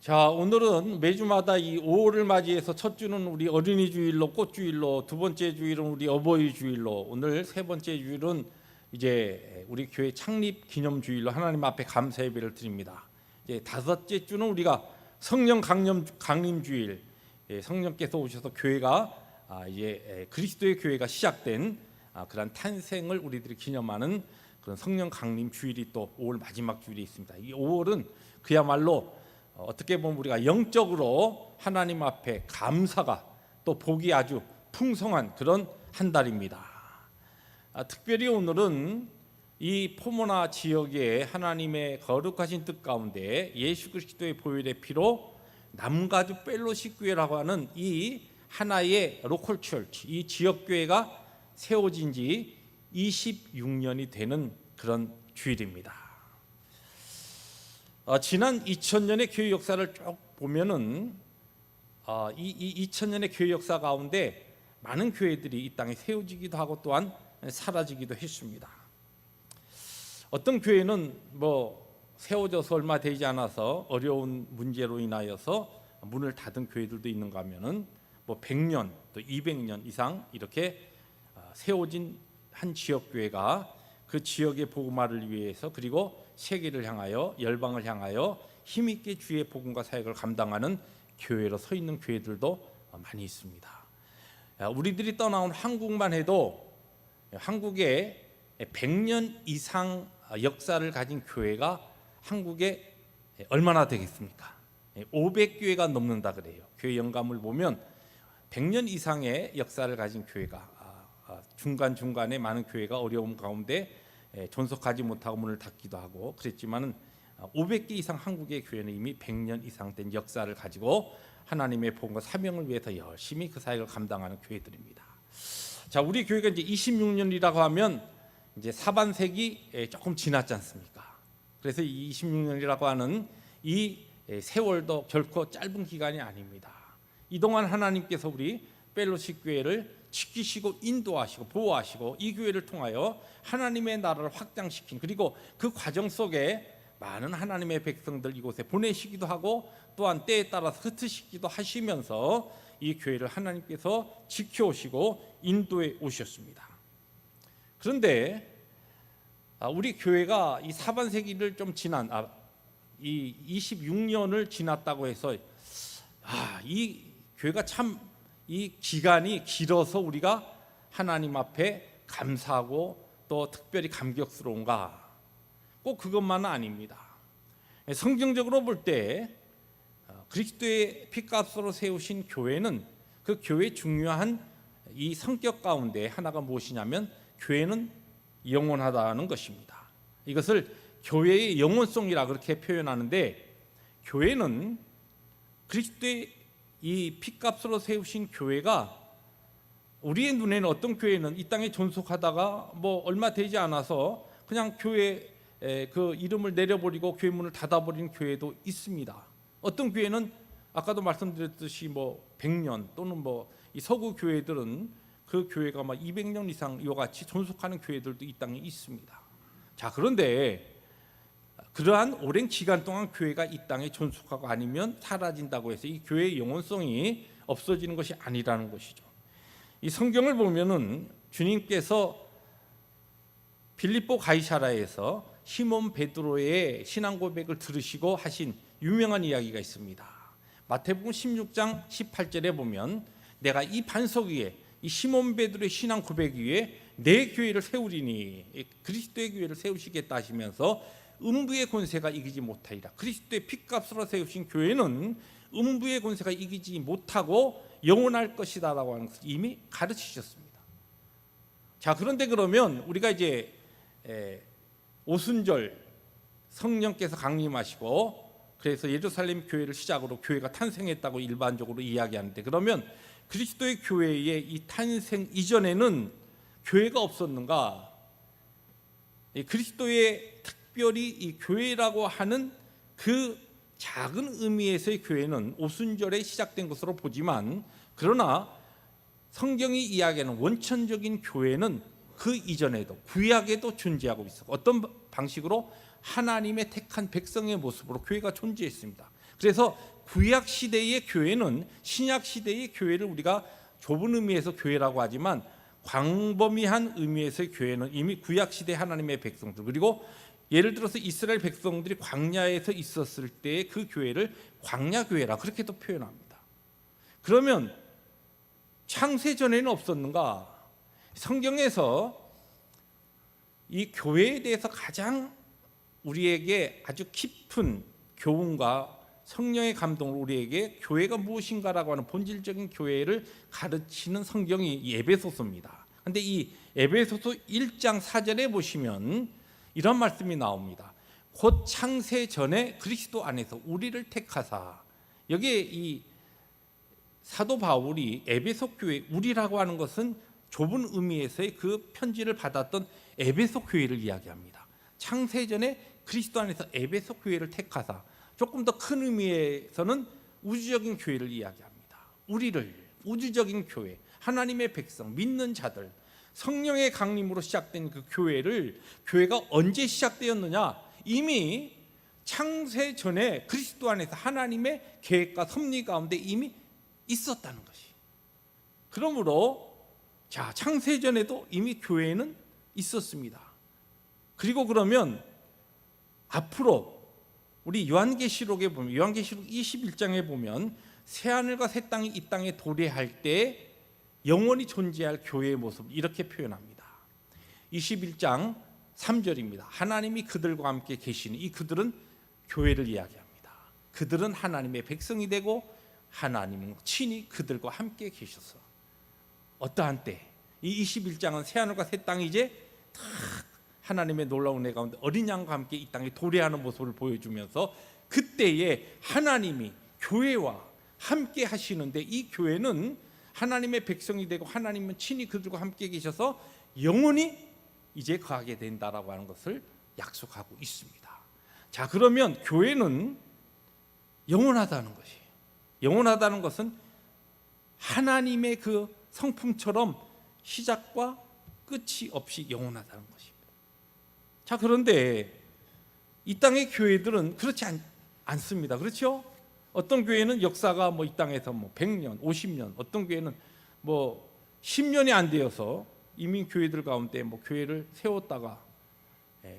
자, 오늘은 매주마다 이 5월을 맞이해서 첫 주는 우리 어린이 주일로 꽃주일로, 두 번째 주일은 우리 어버이 주일로, 오늘 세 번째 주일은 이제 우리 교회 창립 기념 주일로 하나님 앞에 감사 예배를 드립니다. 이제 다섯째 주는 우리가 성령 강림 주일, 성령께서 오셔서 교회가 이제 그리스도의 교회가 시작된 그런 탄생을 우리들이 기념하는 그런 성령 강림 주일이 또 5월 마지막 주일이 있습니다. 이 5월은 그야말로 어떻게 보면 우리가 영적으로 하나님 앞에 감사가 또 복이 아주 풍성한 그런 한 달입니다. 특별히 오늘은 이 포모나 지역의 하나님의 거룩하신 뜻 가운데 예수 그리스도의 보혈의 피로 남가주 펠로십 교회라고 하는 이 하나의 로컬 처치, 이 지역 교회가 세워진 지 26년이 되는 그런 주일입니다. 지난 2000년의 교회 역사를 쭉 보면은 이 2000년의 교회 역사 가운데 많은 교회들이 이 땅에 세워지기도 하고 또한 사라지기도 했습니다. 어떤 교회는 세워져서 얼마 되지 않아서 어려운 문제로 인하여서 문을 닫은 교회들도 있는가 하면은 100년 또 200년 이상 이렇게 세워진 한 지역 교회가 그 지역의 복음화를 위해서 그리고 세계를 향하여 열방을 향하여 힘있게 주의 복음과 사역을 감당하는 교회로 서 있는 교회들도 많이 있습니다. 우리들이 떠나온 한국만 해도 한국에 100년 이상 역사를 가진 교회가 한국에 얼마나 되겠습니까? 500교회가 넘는다 그래요. 교회 영감을 보면 100년 이상의 역사를 가진 교회가 중간중간에 많은 교회가 어려움 가운데 존속하지 못하고 문을 닫기도 하고 그랬지만은 500개 이상 한국의 교회는 이미 100년 이상 된 역사를 가지고 하나님의 복음과 사명을 위해서 열심히 그 사역을 감당하는 교회들입니다. 자, 우리 교회가 이제 26년이라고 하면 이제 사반세기 조금 지났지 않습니까? 그래서 이 26년이라고 하는 이 세월도 결코 짧은 기간이 아닙니다. 이동안 하나님께서 우리 펠로십 교회를 지키시고 인도하시고 보호하시고 이 교회를 통하여 하나님의 나라를 확장시킨, 그리고 그 과정 속에 많은 하나님의 백성들 이곳에 보내시기도 하고 또한 때에 따라서 흩으시기도 하시면서 이 교회를 하나님께서 지켜오시고 인도해 오셨습니다. 그런데 우리 교회가 이 사반세기를 좀 지난 이 26년을 지났다고 해서 이 교회가 참 이 기간이 길어서 우리가 하나님 앞에 감사하고 또 특별히 감격스러운가? 꼭 그것만은 아닙니다. 성경적으로 볼 때 그리스도의 피값으로 세우신 교회는 그 교회의 중요한 이 성격 가운데 하나가 무엇이냐면 교회는 영원하다는 것입니다. 이것을 교회의 영원성이라 그렇게 표현하는데, 교회는 그리스도의 이 피값으로 세우신 교회가 우리의 눈에는 어떤 교회는 이 땅에 존속하다가 얼마 되지 않아서 그냥 교회 그 이름을 내려버리고 교회 문을 닫아버리는 교회도 있습니다. 어떤 교회는 아까도 말씀드렸듯이 100년 또는 이 서구 교회들은 그 교회가 200년 이상 이와 같이 존속하는 교회들도 이 땅에 있습니다. 자, 그런데 그러한 오랜 기간 동안 교회가 이 땅에 존속하고 아니면 사라진다고 해서 이 교회의 영원성이 없어지는 것이 아니라는 것이죠. 이 성경을 보면은 주님께서 빌립보 가이사라에서 시몬 베드로의 신앙 고백을 들으시고 하신 유명한 이야기가 있습니다. 마태복음 16장 18절에 보면 내가 이 반석 위에 이 시몬 베드로의 신앙 고백 위에 내 교회를 세우리니, 그리스도의 교회를 세우시겠다 하시면서 음부의 권세가 이기지 못하리라. 그리스도의 피값으로 세우신 교회는 음부의 권세가 이기지 못하고 영원할 것이다 라고 하는 것을 이미 가르치셨습니다. 자, 그런데 그러면 우리가 이제 오순절 성령께서 강림하시고 그래서 예루살렘 교회를 시작으로 교회가 탄생했다고 일반적으로 이야기하는데, 그러면 그리스도의 교회의 이 탄생 이전에는 교회가 없었는가? 그리스도의 특별히 이 교회라고 하는 그 작은 의미에서의 교회는 오순절에 시작된 것으로 보지만, 그러나 성경이 이야기하는 원천적인 교회는 그 이전에도 구약에도 존재하고 있었고, 어떤 방식으로 하나님의 택한 백성의 모습으로 교회가 존재했습니다. 그래서 구약 시대의 교회는 신약 시대의 교회를 우리가 좁은 의미에서 교회라고 하지만 광범위한 의미에서의 교회는 이미 구약 시대 하나님의 백성들, 그리고 예를 들어서 이스라엘 백성들이 광야에서 있었을 때의 그 교회를 광야교회라 그렇게도 표현합니다. 그러면 창세 전에는 없었는가? 성경에서 이 교회에 대해서 가장 우리에게 아주 깊은 교훈과 성령의 감동을 우리에게 교회가 무엇인가라고 하는 본질적인 교회를 가르치는 성경이 에베소서입니다. 그런데 이 에베소서 1장 4절에 보시면 이런 말씀이 나옵니다. 곧 창세 전에 그리스도 안에서 우리를 택하사. 여기에 이 사도 바울이 에베소 교회, 우리라고 하는 것은 좁은 의미에서의 그 편지를 받았던 에베소 교회를 이야기합니다. 창세 전에 그리스도 안에서 에베소 교회를 택하사. 조금 더 큰 의미에서는 우주적인 교회를 이야기합니다. 우리를, 우주적인 교회, 하나님의 백성, 믿는 자들, 성령의 강림으로 시작된 그 교회가 언제 시작되었느냐? 이미 창세 전에 그리스도 안에서 하나님의 계획과 섭리 가운데 이미 있었다는 것이. 그러므로 자, 창세 전에도 이미 교회는 있었습니다. 그리고 그러면 앞으로 우리 요한계시록에 보면, 요한계시록 21장에 보면 새하늘과 새 땅이 이 땅에 도래할 때 영원히 존재할 교회의 모습 이렇게 표현합니다. 21장 3절입니다. 하나님이 그들과 함께 계시니, 이 그들은 교회를 이야기합니다. 그들은 하나님의 백성이 되고 하나님은 친히 그들과 함께 계셔서 어떠한 때, 이 21장은 새하늘과 새 땅이 이제 다 하나님의 놀라운 애 가운데 어린 양과 함께 이 땅에 도래하는 모습을 보여주면서 그때에 하나님이 교회와 함께 하시는데, 이 교회는 하나님의 백성이 되고 하나님은 친히 그들과 함께 계셔서 영원히 이제 거하게 된다라고 하는 것을 약속하고 있습니다. 자, 그러면 교회는 영원하다는 것이, 영원하다는 것은 하나님의 그 성품처럼 시작과 끝이 없이 영원하다는 것입니다. 자, 그런데 이 땅의 교회들은 그렇지 않습니다. 그렇죠? 어떤 교회는 역사가 이 땅에서 100년, 50년, 어떤 교회는 10년이 안 되어서 이민 교회들 가운데 교회를 세웠다가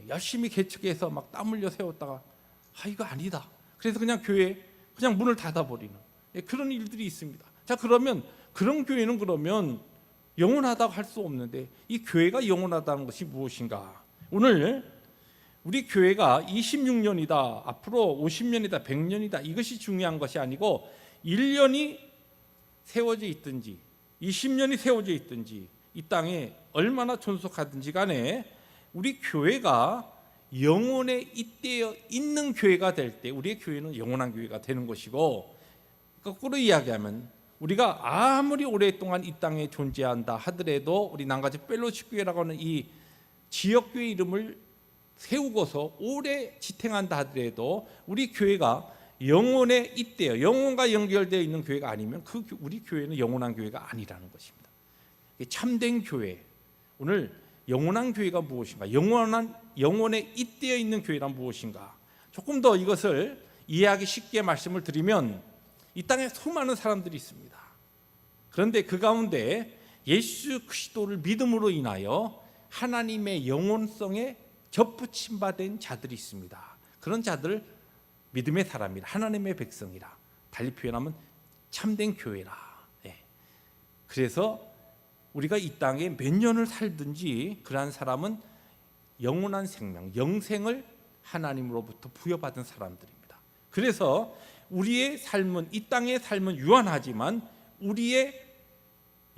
열심히 개척해서 막 땀 흘려 세웠다가 이거 아니다. 그래서 그냥 교회 그냥 문을 닫아버리는 그런 일들이 있습니다. 자, 그러면 그런 교회는 그러면 영원하다고 할 수 없는데, 이 교회가 영원하다는 것이 무엇인가? 오늘 우리 교회가 26년이다, 앞으로 50년이다, 100년이다, 이것이 중요한 것이 아니고 1년이 세워져 있든지 20년이 세워져 있든지 이 땅에 얼마나 존속하든지 간에 우리 교회가 영원에 잇대어 있는 교회가 될 때 우리의 교회는 영원한 교회가 되는 것이고, 거꾸로 이야기하면 우리가 아무리 오랫동안 이 땅에 존재한다 하더라도 우리 난가지 펠로십 교회라고 하는 이 지역교회 이름을 세우고서 오래 지탱한다 하더라도 우리 교회가 영원에 잇대어 영원과 연결되어 있는 교회가 아니면 우리 교회는 영원한 교회가 아니라는 것입니다. 참된 교회, 오늘 영원한 교회가 무엇인가, 영원에 잇대어 있는 교회란 무엇인가, 조금 더 이것을 이해하기 쉽게 말씀을 드리면 이 땅에 수많은 사람들이 있습니다. 그런데 그 가운데 예수 그리스도를 믿음으로 인하여 하나님의 영원성에 접붙임받은 자들이 있습니다. 그런 자들 믿음의 사람이라, 하나님의 백성이라, 달리 표현하면 참된 교회라. 그래서 우리가 이 땅에 몇 년을 살든지 그러한 사람은 영원한 생명, 영생을 하나님으로부터 부여받은 사람들입니다. 그래서 우리의 삶은, 이 땅의 삶은 유한하지만 우리의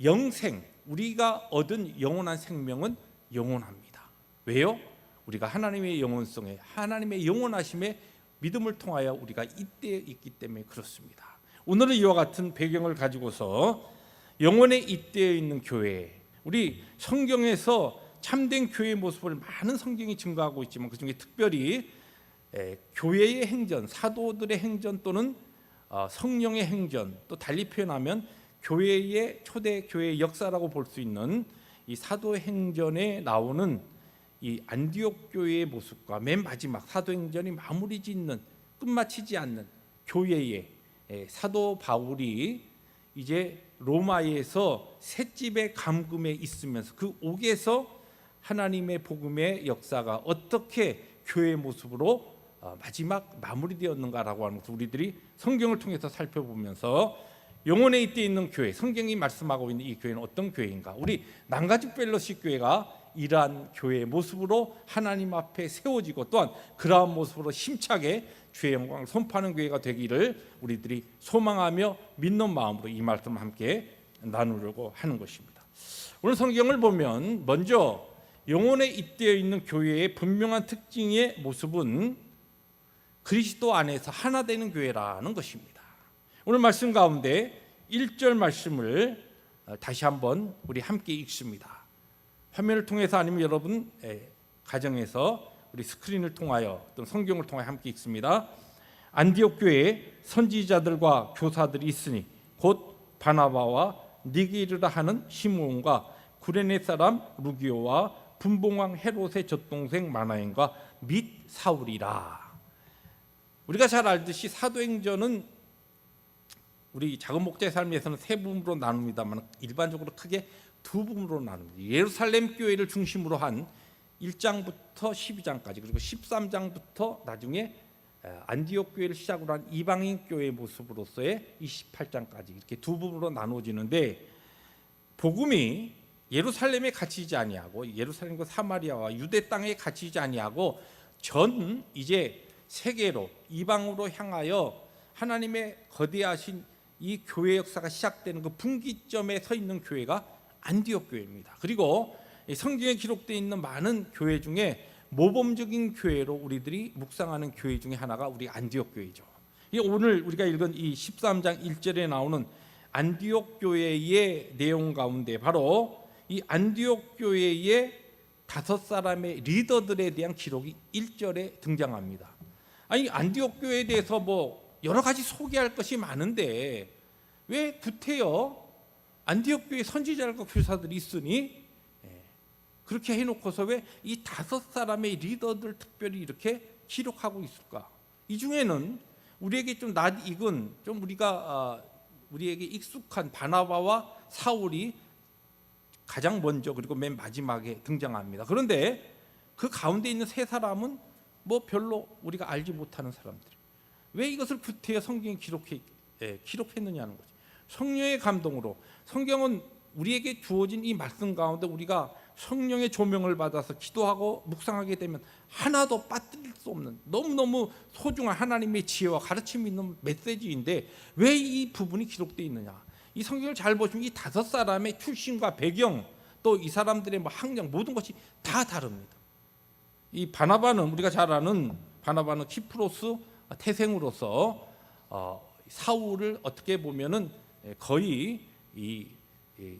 영생, 우리가 얻은 영원한 생명은 영원합니다. 왜요? 우리가 하나님의 영원성에, 하나님의 영원하심에 믿음을 통하여 우리가 이때에 있기 때문에 그렇습니다. 오늘은 이와 같은 배경을 가지고서 영원에 잇대어 있는 교회, 우리 성경에서 참된 교회의 모습을 많은 성경이 증거하고 있지만 그중에 특별히 교회의 행전, 사도들의 행전 또는 성령의 행전, 또 달리 표현하면 교회의 초대 교회의 역사라고 볼 수 있는 이 사도행전에 나오는 이 안디옥 교회의 모습과 맨 마지막 사도행전이 마무리 짓는, 끝마치지 않는 교회에 사도 바울이 이제 로마에서 셋집의 감금에 있으면서 그 옥에서 하나님의 복음의 역사가 어떻게 교회의 모습으로 마지막 마무리되었는가라고 하는 것을 우리들이 성경을 통해서 살펴보면서 영혼에 잇대 있는 교회, 성경이 말씀하고 있는 이 교회는 어떤 교회인가? 우리 남가죽 펠로시 교회가 이러한 교회의 모습으로 하나님 앞에 세워지고 또한 그러한 모습으로 힘차게 주의 영광을 선포하는 교회가 되기를 우리들이 소망하며 믿는 마음으로 이 말씀을 함께 나누려고 하는 것입니다. 오늘 성경을 보면 먼저 영혼에 잇대어 있는 교회의 분명한 특징의 모습은 그리스도 안에서 하나 되는 교회라는 것입니다. 오늘 말씀 가운데 1절 말씀을 다시 한번 우리 함께 읽습니다. 화면을 통해서 아니면 여러분 가정에서 우리 스크린을 통하여 또는 성경을 통하여 함께 읽습니다. 안디옥 교회에 선지자들과 교사들이 있으니 곧 바나바와 니게르라 하는 시므온과 구레네 사람 루기오와 분봉왕 헤롯의 젖동생 마나엔과 및 사울이라. 우리가 잘 알듯이 사도행전은 우리 작은 목자의 삶에서는 세 부분으로 나눕니다만 일반적으로 크게 두 부분으로 나눕니다. 예루살렘 교회를 중심으로 한 1장부터 12장까지 그리고 13장부터 나중에 안디옥 교회를 시작으로 한 이방인 교회의 모습으로서의 28장까지 이렇게 두 부분으로 나눠지는데 복음이 예루살렘에 갇히지 아니하고 예루살렘과 사마리아와 유대 땅에 갇히지 아니하고 전 이제 세계로 이방으로 향하여 하나님의 거대하신 이 교회 역사가 시작되는 그 분기점에 서 있는 교회가 안디옥 교회입니다. 그리고 성경에 기록되어 있는 많은 교회 중에 모범적인 교회로 우리들이 묵상하는 교회 중에 하나가 우리 안디옥 교회죠. 오늘 우리가 읽은 이 13장 1절에 나오는 안디옥 교회의 내용 가운데 바로 이 안디옥 교회의 5사람의 리더들에 대한 기록이 1절에 등장합니다. 아니 안디옥 교회에 대해서 뭐 여러 가지 소개할 것이 많은데 왜 구태여 안디옥 교회 선지자들과 교사들이 있으니 그렇게 해놓고서 왜 이 5사람의 리더들 특별히 이렇게 기록하고 있을까? 이 중에는 우리에게 좀 낯익은 좀 우리에게 익숙한 바나바와 사울이 가장 먼저 그리고 맨 마지막에 등장합니다. 그런데 그 가운데 있는 세 사람은 뭐 별로 우리가 알지 못하는 사람들. 왜 이것을 구태여 성경에 기록했느냐는 거죠. 성령의 감동으로 성경은 우리에게 주어진 이 말씀 가운데 우리가 성령의 조명을 받아서 기도하고 묵상하게 되면 하나도 빠뜨릴 수 없는 너무너무 소중한 하나님의 지혜와 가르침이 있는 메시지인데 왜 이 부분이 기록되어 있느냐. 이 성경을 잘 보시면 이 5사람의 출신과 배경 또 이 사람들의 학력 모든 것이 다 다릅니다. 이 바나바는 우리가 잘 아는 바나바는 키프로스 태생으로서 사울을 어떻게 보면은 거의 이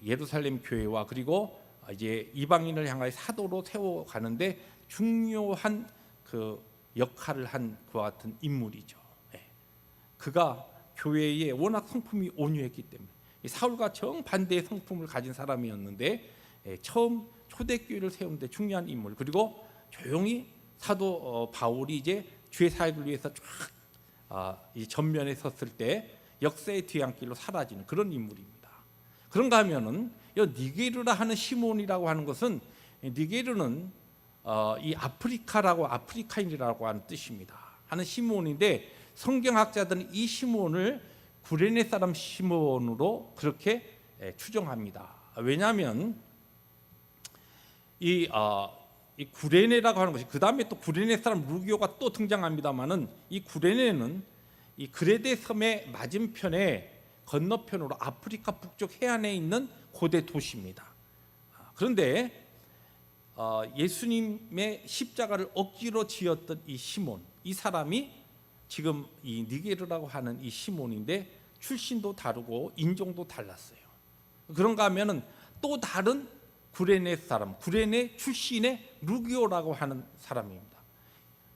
예루살렘 교회와 그리고 이제 이방인을 향하여 사도로 세워가는데 중요한 그 역할을 한 그와 같은 인물이죠. 그가 교회에 워낙 성품이 온유했기 때문에 사울과 정반대의 성품을 가진 사람이었는데 처음 초대교회를 세우는데 중요한 인물 그리고 조용히 사도 바울이 이제 주의 사역을 위해서 쫙 전면에 섰을 때 역사의 뒤안길로 사라지는 그런 인물입니다. 그런가 하면은 니게르라 하는 시몬이라고 하는 것은 니게르는 이 아프리카인이라고 하는 뜻입니다. 하는 시몬인데 성경학자들은 이 시몬을 구레네 사람 시몬으로 그렇게 추정합니다. 왜냐하면 이 구레네라고 하는 것이 그 다음에 또 구레네 사람 루기오가 또 등장합니다만은 이 구레네는 이 그레데 섬의 맞은편에 건너편으로 아프리카 북쪽 해안에 있는 고대 도시입니다. 그런데 예수님의 십자가를 억지로 지었던 이 시몬, 이 사람이 지금 이 니게르라고 하는 이 시몬인데 출신도 다르고 인종도 달랐어요. 그런가 하면은 또 다른 구레네 사람, 구레네 출신의 루기오라고 하는 사람입니다.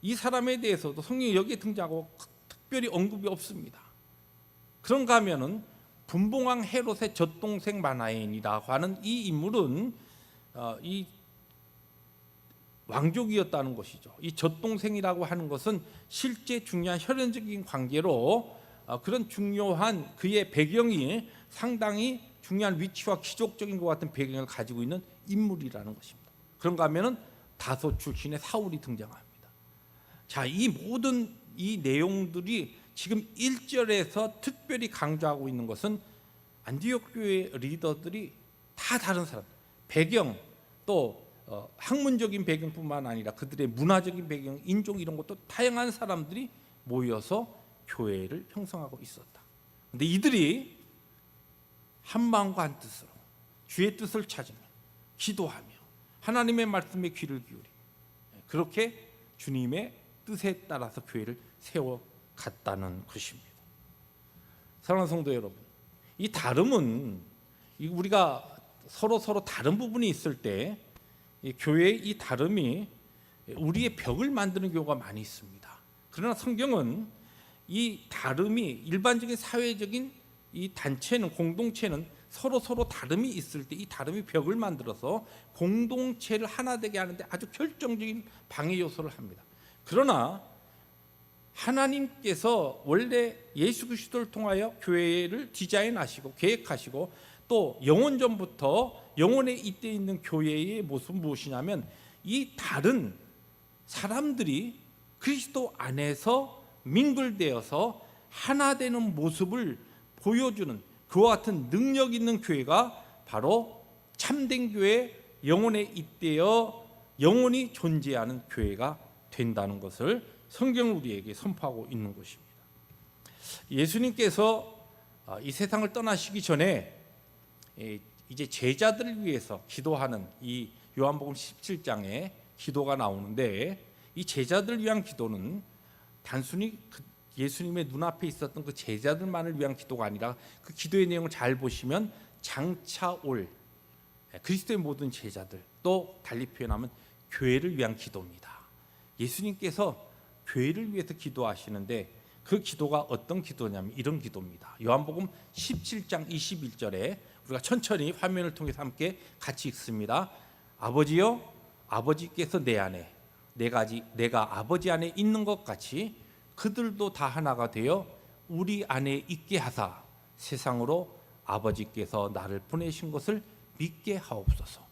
이 사람에 대해서도 성경이 여기에 등장하고 특별히 언급이 없습니다. 그런가 하면은 분봉왕 헤롯의 젖동생 마나엔이라고 하는 이 인물은 이 왕족이었다는 것이죠. 이 젖동생이라고 하는 것은 실제 중요한 혈연적인 관계로 그런 중요한 그의 배경이 상당히 중요한 위치와 기족적인 것 같은 배경을 가지고 있는 인물이라는 것입니다. 그런가 하면은 다소 출신의 사울이 등장합니다. 자, 이 모든 이 내용들이 지금 1절에서 특별히 강조하고 있는 것은 안디옥 교회 리더들이 다 다른 사람, 배경 또 학문적인 배경뿐만 아니라 그들의 문화적인 배경, 인종 이런 것도 다양한 사람들이 모여서 교회를 형성하고 있었다. 그런데 이들이 한 마음과 한 뜻으로 주의 뜻을 찾으며 기도하며 하나님의 말씀에 귀를 기울이 그렇게 주님의 뜻에 따라서 교회를 세워갔다는 것입니다. 사랑하는 성도 여러분, 이 다름은 우리가 서로 다른 부분이 있을 때 교회의 이 다름이 우리의 벽을 만드는 경우가 많이 있습니다. 그러나 성경은 이 다름이 일반적인 사회적인 이 단체는 공동체는 서로 다름이 있을 때 이 다름이 벽을 만들어서 공동체를 하나 되게 하는데 아주 결정적인 방해 요소를 합니다. 그러나 하나님께서 원래 예수 그리스도를 통하여 교회를 디자인하시고 계획하시고 또 영원전부터 영원에 잇대 있는 교회의 모습은 무엇이냐면 이 다른 사람들이 그리스도 안에서 민글되어서 하나 되는 모습을 보여주는 그와 같은 능력 있는 교회가 바로 참된 교회, 영원에 잇대어 영원히 존재하는 교회가 된다는 것을 성경은 우리에게 선포하고 있는 것입니다. 예수님께서 이 세상을 떠나시기 전에 이제 제자들을 위해서 기도하는 이 요한복음 17장에 기도가 나오는데 이 제자들을 위한 기도는 단순히 예수님의 눈앞에 있었던 그 제자들만을 위한 기도가 아니라 그 기도의 내용을 잘 보시면 장차 올 그리스도의 모든 제자들, 또 달리 표현하면 교회를 위한 기도입니다. 예수님께서 교회를 위해서 기도하시는데 그 기도가 어떤 기도냐면 이런 기도입니다. 요한복음 17장 21절에 우리가 천천히 화면을 통해서 함께 같이 읽습니다. 아버지여, 아버지께서 내 안에 내가 아버지 안에 있는 것 같이 그들도 다 하나가 되어 우리 안에 있게 하사 세상으로 아버지께서 나를 보내신 것을 믿게 하옵소서.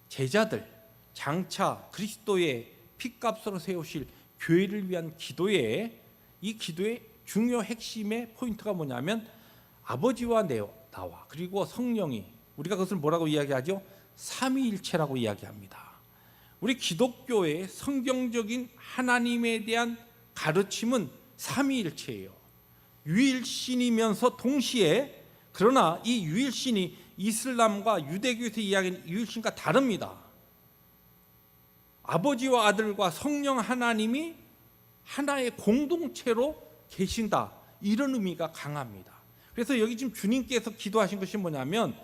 제자들, 장차 그리스도의 핏값으로 세우실 교회를 위한 기도에 이 기도의 중요 핵심의 포인트가 뭐냐면 아버지와 나와 그리고 성령이, 우리가 그것을 뭐라고 이야기하죠? 삼위일체라고 이야기합니다. 우리 기독교의 성경적인 하나님에 대한 가르침은 삼위일체예요. 유일신이면서 동시에, 그러나 이 유일신이 이슬람과 유대교에서 이야기하는 유일신과 다릅니다. 아버지와 아들과 성령 하나님이 하나의 공동체로 계신다, 이런 의미가 강합니다. 그래서 여기 지금 주님께서 기도하신 것이 뭐냐면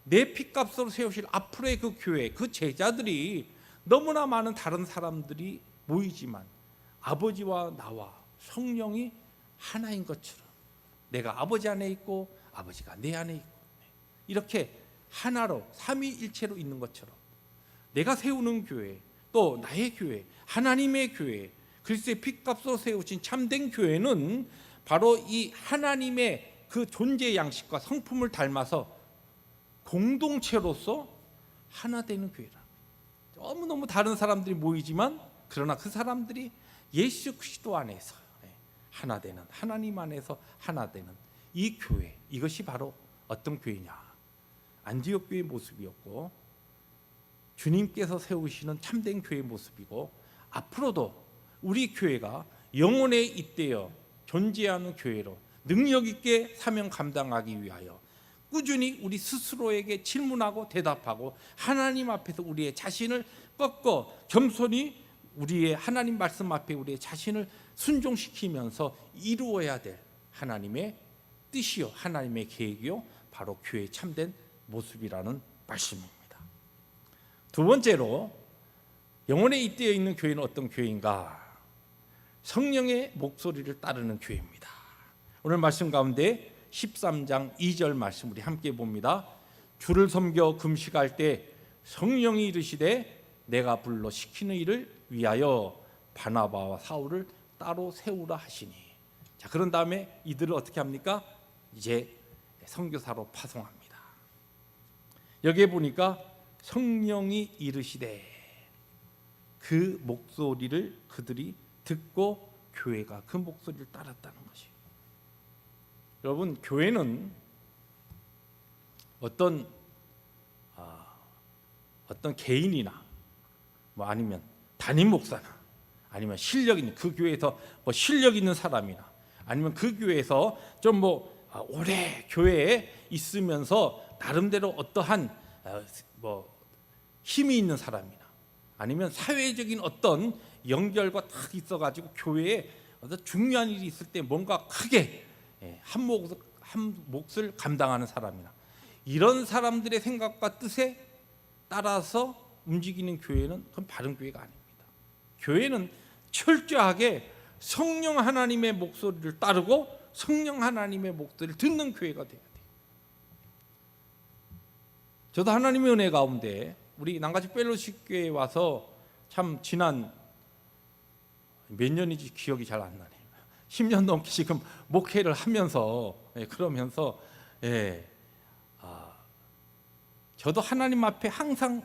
내 핏값으로 세우실 앞으로의 그 교회, 그 제자들이 너무나 많은 다른 사람들이 모이지만 아버지와 나와 성령이 하나인 것처럼, 내가 아버지 안에 있고 아버지가 내 안에 있고 이렇게 하나로 삼위일체로 있는 것처럼 내가 세우는 교회, 또 나의 교회, 하나님의 교회, 그리스도의 핏값으로 세우신 참된 교회는 바로 이 하나님의 그 존재 양식과 성품을 닮아서 공동체로서 하나 되는 교회라. 너무너무 다른 사람들이 모이지만 그러나 그 사람들이 예수 그리스도 안에서 하나 되는, 하나님 안에서 하나 되는 이 교회, 이것이 바로 어떤 교회냐? 안디옥 교회의 모습이었고 주님께서 세우시는 참된 교회의 모습이고, 앞으로도 우리 교회가 영원에 잇대어 존재하는 교회로 능력 있게 사명 감당하기 위하여 꾸준히 우리 스스로에게 질문하고 대답하고 하나님 앞에서 우리의 자신을 꺾어 겸손히 우리의 하나님 말씀 앞에 우리의 자신을 순종시키면서 이루어야 될 하나님의 뜻이요, 하나님의 계획이요, 바로 교회의 참된 모습이라는 말씀입니다. 두 번째로 영혼에 잇대어 있는 교회는 어떤 교회인가? 성령의 목소리를 따르는 교회입니다. 오늘 말씀 가운데 13장 2절 말씀 우리 함께 봅니다. 주를 섬겨 금식할 때 성령이 이르시되 내가 불러 시키는 일을 위하여 바나바와 사울을 따로 세우라 하시니. 자, 그런 다음에 이들을 어떻게 합니까? 이제 선교사로 파송합니다. 여기에 보니까 성령이 이르시되 그 목소리를 그들이 듣고 교회가 그 목소리를 따랐다는 것이. 여러분, 교회는 어떤 개인이나 뭐 아니면 담임 목사나 아니면 실력 있는 그 교회에서 뭐 실력 있는 사람이나 아니면 그 교회에서 좀 오래 교회에 있으면서 나름대로 어떠한 뭐 힘이 있는 사람이나 아니면 사회적인 어떤 연결과 딱 있어가지고 교회에 어떤 중요한 일이 있을 때 뭔가 크게 한 몫을 감당하는 사람이나 이런 사람들의 생각과 뜻에 따라서 움직이는 교회는 그건 바른 교회가 아닙니다. 교회는 철저하게 성령 하나님의 목소리를 따르고 성령 하나님의 목소리를 듣는 교회가 돼야 돼요. 저도 하나님의 은혜 가운데 우리 남가지 펠로십 교회에 와서 참 지난 몇 년인지 기억이 잘 안 나네요. 10년 넘게 지금 목회를 하면서 그러면서 저도 하나님 앞에 항상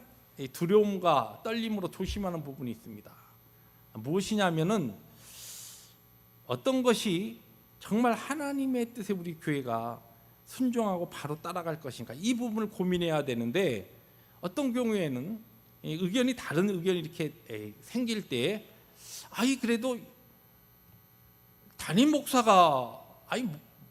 두려움과 떨림으로 조심하는 부분이 있습니다. 무엇이냐면은 어떤 것이 정말 하나님의 뜻에 우리 교회가 순종하고 바로 따라갈 것인가, 이 부분을 고민해야 되는데 어떤 경우에는 의견이 다른 의견이 이렇게 생길 때 그래도 담임 목사가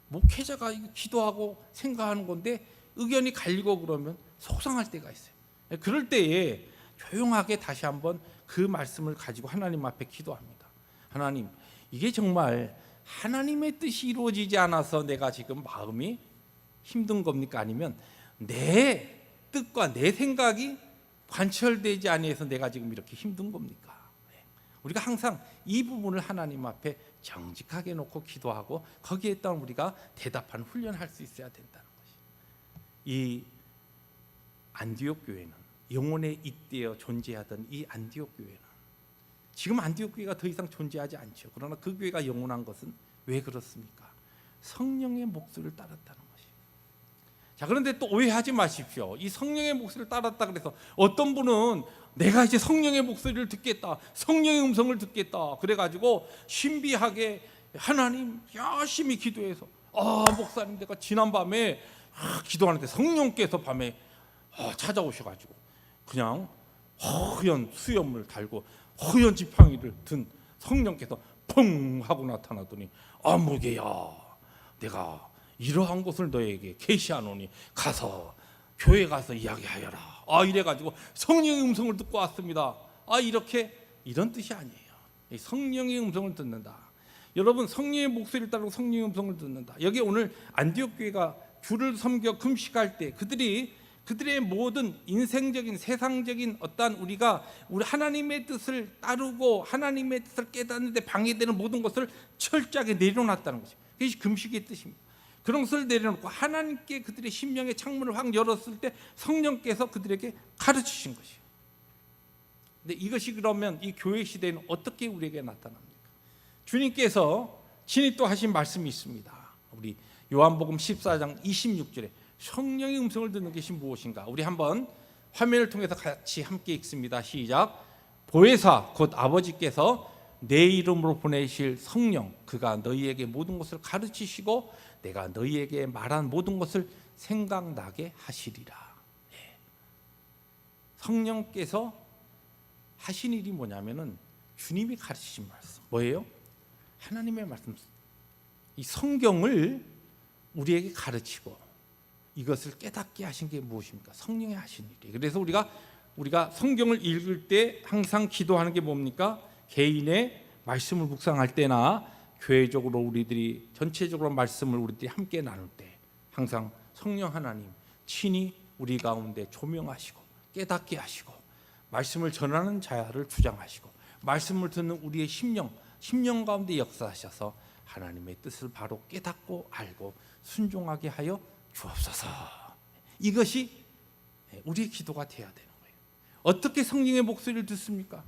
목회자가 기도하고 생각하는 건데 의견이 갈리고 그러면 속상할 때가 있어요. 그럴 때에 조용하게 다시 한번 그 말씀을 가지고 하나님 앞에 기도합니다. 하나님, 이게 정말 하나님의 뜻이 이루어지지 않아서 내가 지금 마음이 힘든 겁니까? 아니면 내 뜻과 내 생각이 관철되지 아니해서 내가 지금 이렇게 힘든 겁니까? 우리가 항상 이 부분을 하나님 앞에 정직하게 놓고 기도하고 거기에 따라 우리가 대답하는 훈련할 수 있어야 된다는 것이. 이 안디옥 교회는 영혼에 잇대어 존재하던 이 안디옥 교회는 지금 안디옥 교회가 더 이상 존재하지 않죠. 그러나 그 교회가 영원한 것은 왜 그렇습니까? 성령의 목소리를 따랐다는 것이. 자, 그런데 또 오해하지 마십시오. 이 성령의 목소리를 따랐다 그래서 어떤 분은 내가 이제 성령의 목소리를 듣겠다, 성령의 음성을 듣겠다 그래가지고 신비하게 하나님 열심히 기도해서 목사님 내가 지난밤에 기도하는데 성령께서 밤에 찾아오셔가지고 그냥 허연 수염을 달고 허연 지팡이를 든 성령께서 펑 하고 나타나더니 무게야, 내가 이러한 것을 너에게 계시하노니 가서 교회 가서 이야기하여라. 이래가지고 성령의 음성을 듣고 왔습니다. 이런 뜻이 아니에요. 성령의 음성을 듣는다. 여러분, 성령의 목소리를 따르고 성령의 음성을 듣는다. 여기 오늘 안디옥 교회가 주를 섬겨 금식할 때 그들의 모든 인생적인 세상적인 어떠한 우리 하나님의 뜻을 따르고 하나님의 뜻을 깨닫는데 방해되는 모든 것을 철저하게 내려놨다는 것이죠. 그것이 금식의 뜻입니다. 그런 것을 내려놓고 하나님께 그들의 심령의 창문을 확 열었을 때 성령께서 그들에게 가르치신 것이에요. 근데 이것이 그러면 이 교회 시대에는 어떻게 우리에게 나타납니까? 주님께서 친히 또 하신 말씀이 있습니다. 우리 요한복음 14장 26절에 성령의 음성을 듣는 것이 무엇인가? 우리 한번 화면을 통해서 같이 함께 읽습니다. 시작. 보혜사 곧 아버지께서 내 이름으로 보내실 성령, 그가 너희에게 모든 것을 가르치시고 내가 너희에게 말한 모든 것을 생각나게 하시리라. 성령께서 하신 일이 뭐냐면은 주님이 가르치신 말씀. 뭐예요? 하나님의 말씀. 이 성경을 우리에게 가르치고 이것을 깨닫게 하신 게 무엇입니까? 성령이 하신 일이에요. 그래서 우리가 성경을 읽을 때 항상 기도하는 게 뭡니까? 개인의 말씀을 묵상할 때나 교회적으로 우리들이 전체적으로 말씀을 우리들이 함께 나눌 때 항상 성령 하나님 친히 우리 가운데 조명하시고 깨닫게 하시고 말씀을 전하는 자를 주장하시고 말씀을 듣는 우리의 심령 가운데 역사하셔서 하나님의 뜻을 바로 깨닫고 알고 순종하게 하여 주옵소서. 이것이 우리의 기도가 되어야 되는 거예요. 어떻게 성령의 목소리를 듣습니까?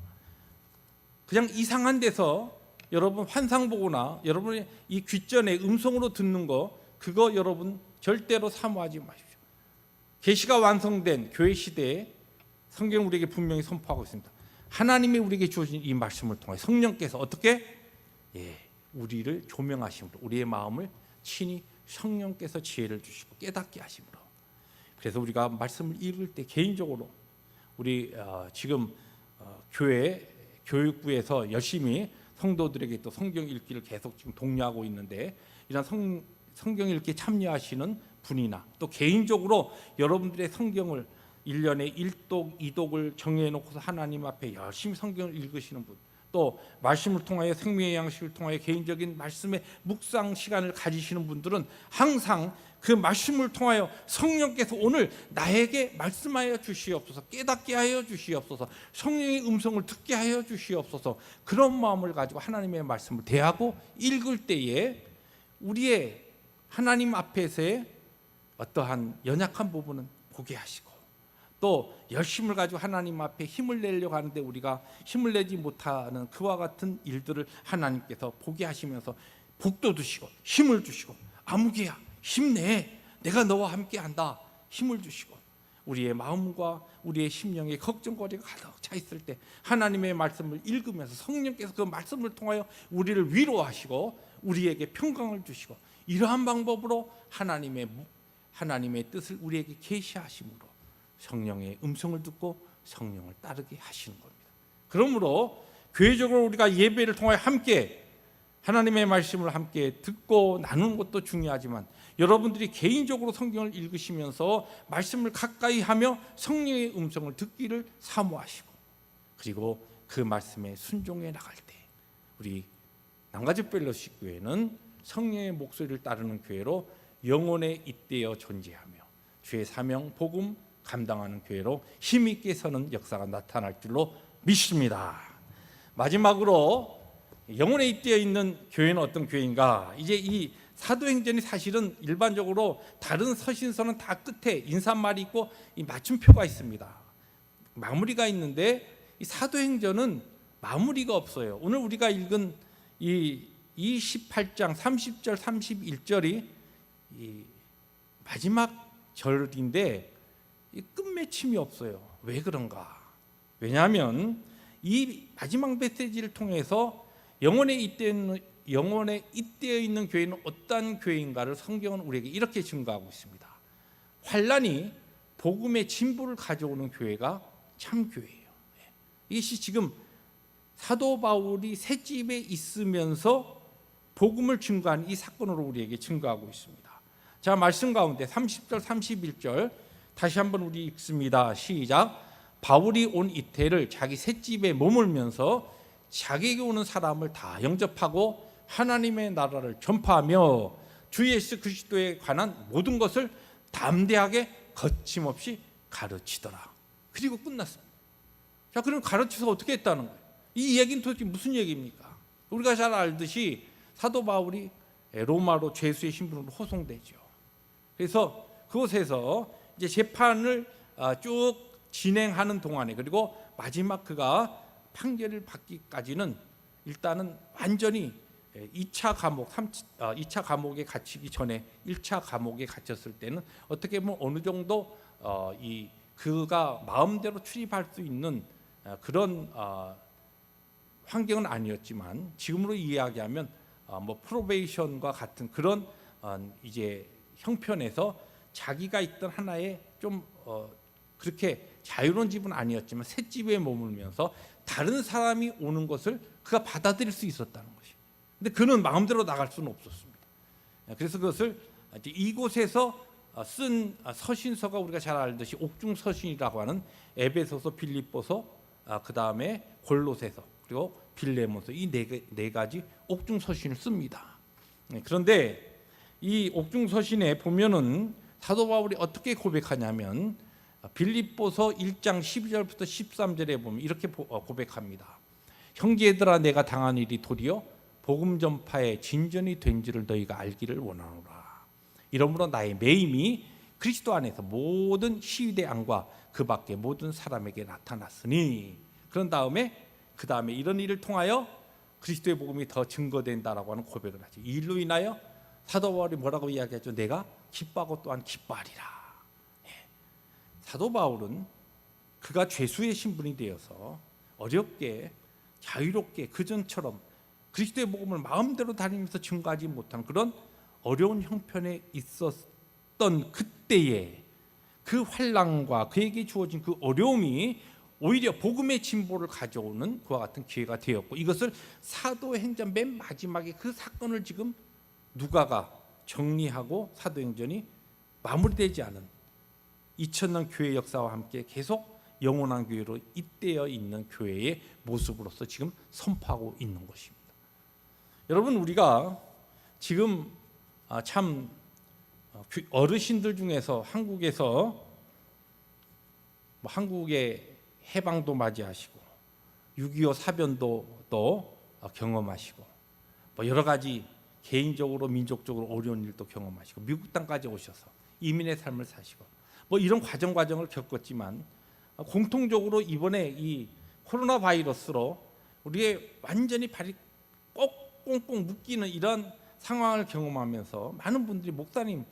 그냥 이상한 데서 여러분 환상 보거나 여러분이 이 귓전에 음성으로 듣는 거 그거 여러분 절대로 사모하지 마십시오. 계시가 완성된 교회 시대에 성경 우리에게 분명히 선포하고 있습니다. 하나님이 우리에게 주신 이 말씀을 통해 성령께서 어떻게 우리를 조명하심으로 우리의 마음을 친히 성령께서 지혜를 주시고 깨닫게 하심으로. 그래서 우리가 말씀을 읽을 때 개인적으로 우리 지금 교회 교육부에서 열심히 성도들에게 또 성경 읽기를 계속 지금 독려하고 있는데, 이런 성경 읽기에 참여하시는 분이나 또 개인적으로 여러분들의 성경을 1년에 1독, 2독을 정해놓고서 하나님 앞에 열심히 성경을 읽으시는 분, 또 말씀을 통하여 생명의 양식을 통하여 개인적인 말씀의 묵상 시간을 가지시는 분들은 항상 그 말씀을 통하여 성령께서 오늘 나에게 말씀하여 주시옵소서, 깨닫게 하여 주시옵소서, 성령의 음성을 듣게 하여 주시옵소서, 그런 마음을 가지고 하나님의 말씀을 대하고 읽을 때에 우리의 하나님 앞에서의 어떠한 연약한 부분은 보게 하시고, 또 열심을 가지고 하나님 앞에 힘을 내려고 하는데 우리가 힘을 내지 못하는 그와 같은 일들을 하나님께서 보게 하시면서 복도 주시고 힘을 주시고, 아무개야 힘내, 내가 너와 함께한다, 힘을 주시고, 우리의 마음과 우리의 심령에 걱정거리가 가득 차 있을 때 하나님의 말씀을 읽으면서 성령께서 그 말씀을 통하여 우리를 위로하시고 우리에게 평강을 주시고, 이러한 방법으로 하나님의 뜻을 우리에게 계시하심으로 성령의 음성을 듣고 성령을 따르게 하시는 겁니다. 그러므로 교회적으로 우리가 예배를 통하여 함께 하나님의 말씀을 함께 듣고 나누는 것도 중요하지만, 여러분들이 개인적으로 성경을 읽으시면서 말씀을 가까이 하며 성령의 음성을 듣기를 사모하시고, 그리고 그 말씀에 순종해 나갈 때 우리 남가주 펠로십 교회는 성령의 목소리를 따르는 교회로 영원에 잇대어 존재하며 주의 사명 복음 감당하는 교회로 힘있게 서는 역사가 나타날 줄로 믿습니다. 마지막으로 영혼에 잇대어 있는 교회는 어떤 교회인가? 이제 이 사도행전이 사실은 일반적으로 다른 서신서는 다 끝에 인사말이 있고 이 맞춤표가 있습니다. 마무리가 있는데 이 사도행전은 마무리가 없어요. 오늘 우리가 읽은 이 28장 30절 31절이 이 마지막 절인데 이 끝맺힘이 없어요. 왜 그런가? 왜냐하면 이 마지막 메시지를 통해서 영혼에 잇대어 있는 교회는 어떤 교회인가를 성경은 우리에게 이렇게 증거하고 있습니다. 환난이 복음의 진보를 가져오는 교회가 참 교회예요. 이것이 지금 사도 바울이 셋집에 있으면서 복음을 증거한 이 사건으로 우리에게 증거하고 있습니다. 자, 말씀 가운데 30절 31절 다시 한번 우리 읽습니다. 시작. 바울이 온 이태를 자기 셋집에 머물면서 자기에게 오는 사람을 다 영접하고 하나님의 나라를 전파하며 주 예수 그리스도에 관한 모든 것을 담대하게 거침없이 가르치더라. 그리고 끝났습니다. 자, 그럼 가르쳐서 어떻게 했다는 거예요? 이 얘기는 도대체 무슨 얘기입니까? 우리가 잘 알듯이 사도 바울이 로마로 죄수의 신분으로 호송되죠. 그래서 그곳에서 이제 재판을 쭉 진행하는 동안에, 그리고 마지막 그가 판결을 받기까지는 일단은 완전히 2차 감옥에 갇히기 전에 1차 감옥에 갇혔을 때는 어떻게 보면 어느 정도 그가 마음대로 출입할 수 있는 그런 환경은 아니었지만, 지금으로 이야기하면 뭐 프로베이션과 같은 그런 이제 형편에서 자기가 있던 하나의 좀 그렇게 자유로운 집은 아니었지만 새 집에 머물면서 다른 사람이 오는 것을 그가 받아들일 수 있었다는 것이. 근데 그는 마음대로 나갈 수는 없었습니다. 그래서 그것을 이곳에서 쓴 서신서가 우리가 잘 알듯이 옥중 서신이라고 하는 에베소서, 빌립보서, 그 다음에 골로새서, 그리고 빌레몬서, 이 네 가지 옥중 서신을 씁니다. 그런데 이 옥중 서신에 보면은 사도 바울이 어떻게 고백하냐면 빌립보서 1장 12절부터 13절에 보면 이렇게 고백합니다. 형제들아, 내가 당한 일이 도리어 복음 전파의 진전이 된지를 너희가 알기를 원하노라. 이러므로 나의 매임이 그리스도 안에서 모든 시위대 안과 그 밖에 모든 사람에게 나타났으니. 그런 다음에 이런 일을 통하여 그리스도의 복음이 더 증거된다라고 하는 고백을 하죠. 이 일로 인하여 사도 바울이 뭐라고 이야기하죠? 내가 기뻐하고 또한 기뻐하리라. 사도 바울은 그가 죄수의 신분이 되어서 어렵게 자유롭게 그전처럼 그리스도의 복음을 마음대로 다니면서 증거하지 못한 그런 어려운 형편에 있었던 그때에 그 환난과 그에게 주어진 그 어려움이 오히려 복음의 진보를 가져오는 그와 같은 기회가 되었고, 이것을 사도행전 맨 마지막에 그 사건을 지금 누가가 정리하고 사도행전이 마무리되지 않은 2000년 교회 역사와 함께 계속 영원한 교회로 잇대어 있는 교회의 모습으로서 지금 선포하고 있는 것입니다. 여러분, 우리가 지금 참 어르신들 중에서 한국에서 한국의 해방도 맞이하시고 6.25 사변도 또 경험하시고 여러 가지 개인적으로 민족적으로 어려운 일도 경험하시고 미국 땅까지 오셔서 이민의 삶을 사시고 이런 과정을 겪었지만, 공통적으로 이번에 이 코로나 바이러스로 우리의 완전히 발이 꼭 꽁꽁 묶이는 이런 상황을 경험하면서 많은 분들이 목사님,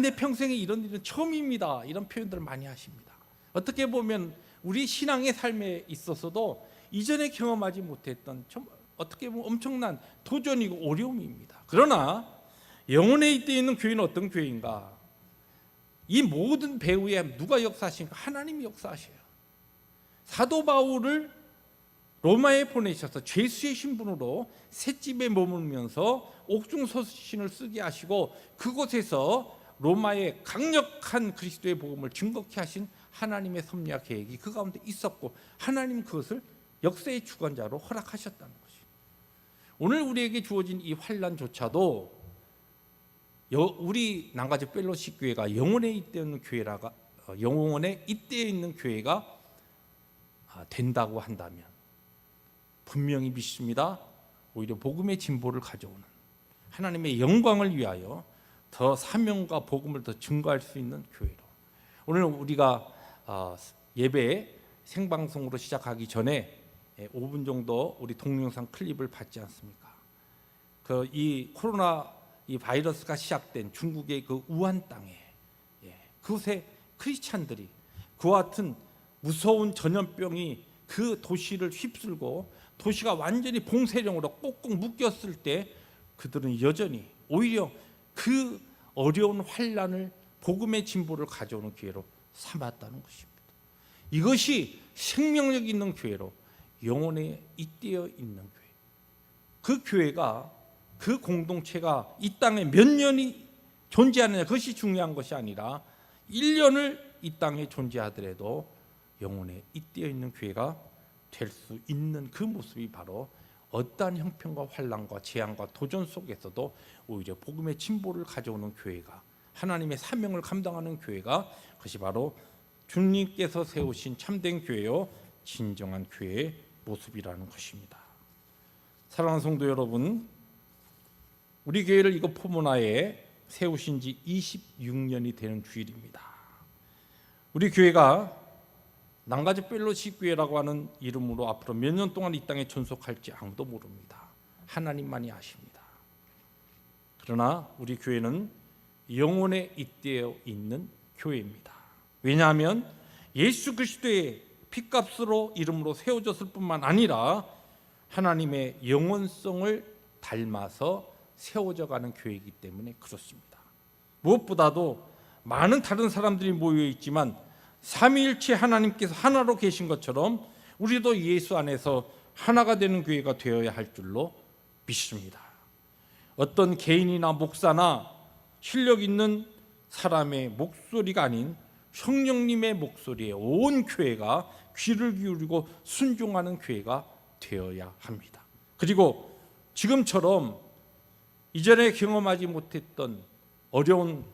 내 평생에 이런 일은 처음입니다, 이런 표현들을 많이 하십니다. 어떻게 보면 우리 신앙의 삶에 있어서도 이전에 경험하지 못했던 어떻게 보면 엄청난 도전이고 어려움입니다. 그러나 영혼에 잇대 있는 교회는 어떤 교회인가? 이 모든 배후에 누가 역사하십니까? 하나님이 역사하셔요. 사도 바울을 로마에 보내셔서 죄수의 신분으로 셋집에 머물면서 옥중서신을 쓰게 하시고 그곳에서 로마의 강력한 그리스도의 복음을 증거케 하신 하나님의 섭리와 계획이 그 가운데 있었고, 하나님 그것을 역사의 주관자로 허락하셨다는 것이. 오늘 우리에게 주어진 이 환난조차도 우리 남가주 펠로십 교회가 영혼에 잇대어 있는 교회라가 영혼에 잇대어 있는 교회가 된다고 한다면 분명히 믿습니다. 오히려 복음의 진보를 가져오는 하나님의 영광을 위하여 더 사명과 복음을 더 증거할 수 있는 교회로, 오늘 우리가 예배 생방송으로 시작하기 전에 5분 정도 우리 동영상 클립을 봤지 않습니까? 이 코로나 이 바이러스가 시작된 중국의 그 우한 땅에 그곳에 크리스찬들이 그와 같은 무서운 전염병이 그 도시를 휩쓸고 도시가 완전히 봉쇄령으로 꼭꼭 묶였을 때 그들은 여전히 오히려 그 어려운 환난을 복음의 진보를 가져오는 기회로 삼았다는 것입니다. 이것이 생명력 있는 교회로 영혼에 잇대어 있는 교회, 그 교회가 그 공동체가 이 땅에 몇 년이 존재하느냐, 그것이 중요한 것이 아니라 1년을 이 땅에 존재하더라도 영혼에 잇대어 있는 교회가 될 수 있는 그 모습이 바로 어떠한 형편과 환난과 재앙과 도전 속에서도 오히려 복음의 진보를 가져오는 교회가, 하나님의 사명을 감당하는 교회가, 그것이 바로 주님께서 세우신 참된 교회요 진정한 교회의 모습이라는 것입니다. 사랑하는 성도 여러분, 우리 교회를 이곳 포문화에 세우신 지 26년이 되는 주일입니다. 우리 교회가 남가주 펠로십 교회라고 하는 이름으로 앞으로 몇 년 동안 이 땅에 존속할지 아무도 모릅니다. 하나님만이 아십니다. 그러나 우리 교회는 영혼에 잇대어 있는 교회입니다. 왜냐하면 예수 그리스도의 피값으로 이름으로 세워졌을 뿐만 아니라 하나님의 영원성을 닮아서 세워져가는 교회이기 때문에 그렇습니다. 무엇보다도 많은 다른 사람들이 모여 있지만 삼위일체 하나님께서 하나로 계신 것처럼 우리도 예수 안에서 하나가 되는 교회가 되어야 할 줄로 믿습니다. 어떤 개인이나 목사나 실력 있는 사람의 목소리가 아닌 성령님의 목소리에 온 교회가 귀를 기울이고 순종하는 교회가 되어야 합니다. 그리고 지금처럼 이전에 경험하지 못했던 어려운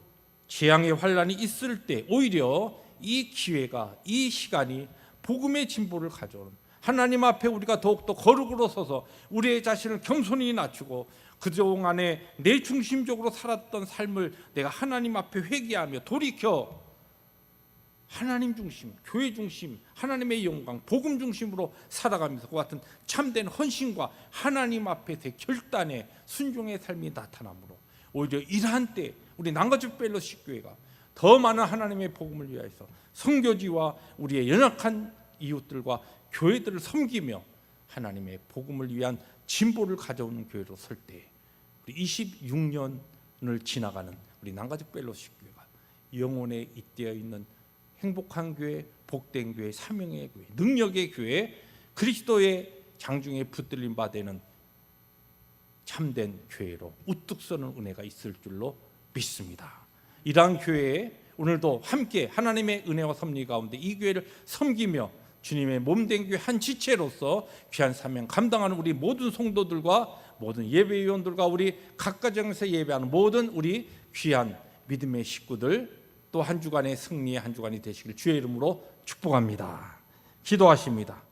재앙의 환난이 있을 때 오히려 이 기회가, 이 시간이 복음의 진보를 가져오는, 하나님 앞에 우리가 더욱더 거룩으로 서서 우리의 자신을 겸손히 낮추고 그동안에 내 중심적으로 살았던 삶을 내가 하나님 앞에 회개하며 돌이켜 하나님 중심, 교회 중심, 하나님의 영광, 복음 중심으로 살아가면서 그와 같은 참된 헌신과 하나님 앞에서의 결단의 순종의 삶이 나타나므로 오히려 이러한 때 우리 난가주 펠로십 교회가 더 많은 하나님의 복음을 위하여서 선교지와 우리의 연약한 이웃들과 교회들을 섬기며 하나님의 복음을 위한 진보를 가져오는 교회로 설 때 우리 26년을 지나가는 우리 난가주 펠로십 교회가 영혼에 잇대어 있는 행복한 교회, 복된 교회, 사명의 교회, 능력의 교회, 그리스도의 장중에 붙들림 바 되는 참된 교회로 우뚝 서는 은혜가 있을 줄로 믿습니다. 이러한 교회에 오늘도 함께 하나님의 은혜와 섭리 가운데 이 교회를 섬기며 주님의 몸된 교회 한 지체로서 귀한 사명 감당하는 우리 모든 성도들과 모든 예배위원들과 우리 각 가정에서 예배하는 모든 우리 귀한 믿음의 식구들 또 한 주간의 승리의 한 주간이 되시길 주의 이름으로 축복합니다. 기도하십니다.